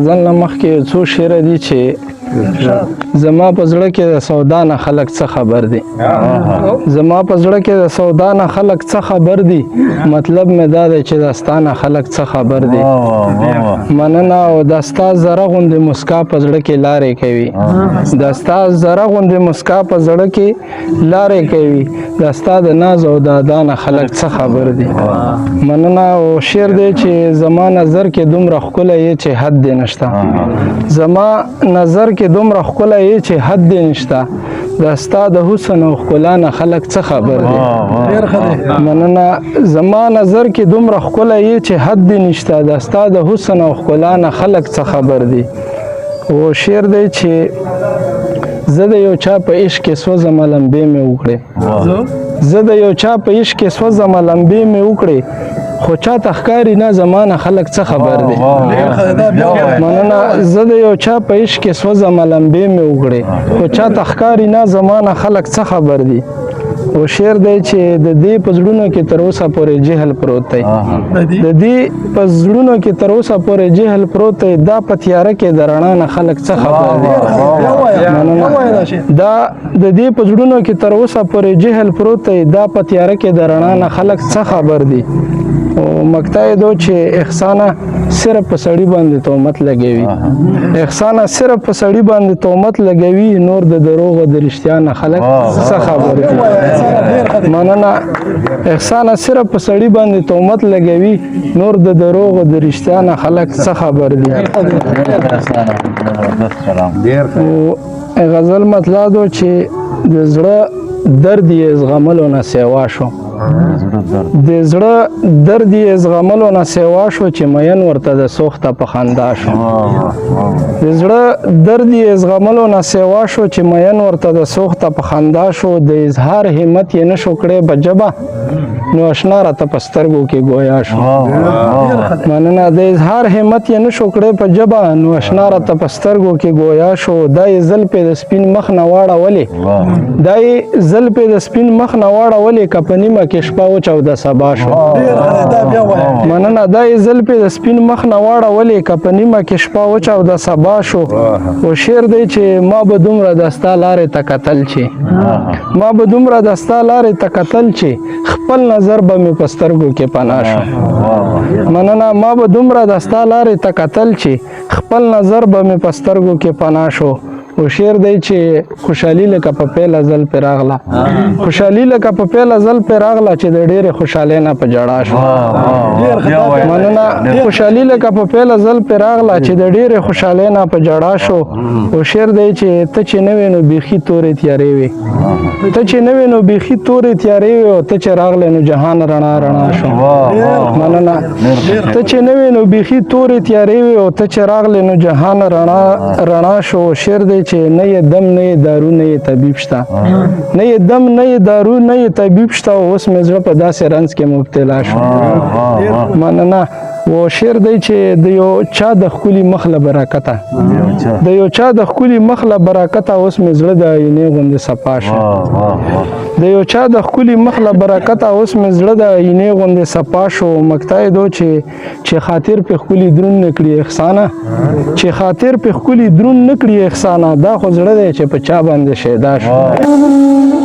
ځان نه مخکې څو شعره دي چې زما په زړه کې د سودا نه خلک څه خبر دي زما په زړه کې د سودا نه خلک څه خبر دي مطلب مې دا دی چې د ستا نه خلک څه خبر دي مننه او د ستا زره غوندې مسکا په زړه کې لارې کوي د ستا زره غوندې مسکا په زړه کې لارې کوي د ستا د ناز او د ادا نه خلک څه خبر دي مننه او شعر دی چې زما نظر کې دومره ښکلی یې چې حد دی نشته زما نظر کې دومره ښکلی یې چې حد دی نشته د ستا د حسن او ښکلا نه خلک څه خبر دي مننه زما نظر کې دومره ښکلی یې چې حد دی نشته د ستا د حسن او ښکلا نه خلک څه خبر دي او شعر دی چې زه د یو چا په عشق کې سوځم لمبې مې وکړې زه د یو چا په عشق کې سوځم لمبې مې وکړې خو چاته ښکاري نه زمانه خلک څه خبر دي مننه زه د یو چا په عشق کې سوځم لمبې مې وکړې خو چاته ښکاري نه زمانه خلک څه خبر دي او شعر دی چې د دې په زړونو کې تر اوسه پورې جهل پروت دی د دې په زړونو کې تر اوسه پورې جهل پروت دی دا په تیاره کې د رڼا نه خلک څه خبر دي دا د دې په زړونو کې تر اوسه پورې جهل پروت دی دا په تیاره کې د رڼا نه خلک څه خبر دي او مقطع دو چې احسانه صرف په سړی باندې تهمت لګوي احسانه صرف په سړی باندې تهمت لګوي نور د دروغ او د رښتیا نه خلک څه خبر دي مننه احسانه صرف په سړی باندې تهمت لګوي نور د دروغ او د رښتیا نه خلک څه خبر دي او غزل مطلع دو چې د زړه درد یې زغملو نه سیوا شو د زړه درد یې زغملو نه سیوا شو چې مین ورته د سوخته په خندا شو د زړه درد یې زغملو نه سیوا شو چې مین ورته د سوخته په خندا شو د اظهار همت یې نشو کړی په ژبه نو اشنا راته په سترګو کې ګویا شو مننه د اظهار همت یې نشو کړی په ژبه نو اشنا راته په سترګو کې ګویا شو دا یې زلفې د سپین مخ نه واړولې دا یې زلفې د سپین مخ نه واړولې که په نیمه کې شپه وچه او د سبا شو مننه دا یې زلفې د سپین مخ نه واړولې که په نیمه کې شپه وچه او د سبا شو او شعر دی چې ما به دومره د ستا لارې ته کتل چې ما به دومره د ستا لارې ته کتل چې خپل نظر به مې په سترګو کې پناه شو مننه ما به دومره د ستا لارې ته کتل چې خپل نظر به مې په سترګو کې پناه شو او شعر دی چې خوشحالي لکه په پیله ځل پې راغله خوشحالي لکه په پیله ځل پې راغله چې د ډېرې خوشحالۍ نه په ژړا شو مننه خوشحالي لکه په پیله ځل پې راغله چې د ډېرې خوشحالۍ نه په ژړا شو او شعر دی چې ته چې نه وې نو بیخي تورې تیارې وې ته چې نه وې نو بیخي تورې تیارې وې او ته چې راغلې نو جهان رڼا رڼا شو مننه ته چې نه وې نو بیخي تورې تیارې وې او ته چې راغلې نو جهان رڼا رڼا شو شعر دی چې نه یې دم نه یې دارو نه یې طبیب شته نه یې دم نه یې دارو نه یې طبیب شته اوس مې زړه په داسې رنځ کې مبتلا شو مننه و شعر دی چې د یو چا د ښکلي مخ له برکته د یو چا د ښکلي مخ له برکته اوس مې زړه د آینې غوندې صفا شو د یو چا د ښکلي مخ له برکته اوس مې زړه د آینې غوندې صفا شو مقطع دو چې خاطر پې ښکلي دروند نه کړي احسانه چې خاطر پې ښکلي دروند نه کړي احسانه دا خو زړه دی چې په چا باندې شیدا شو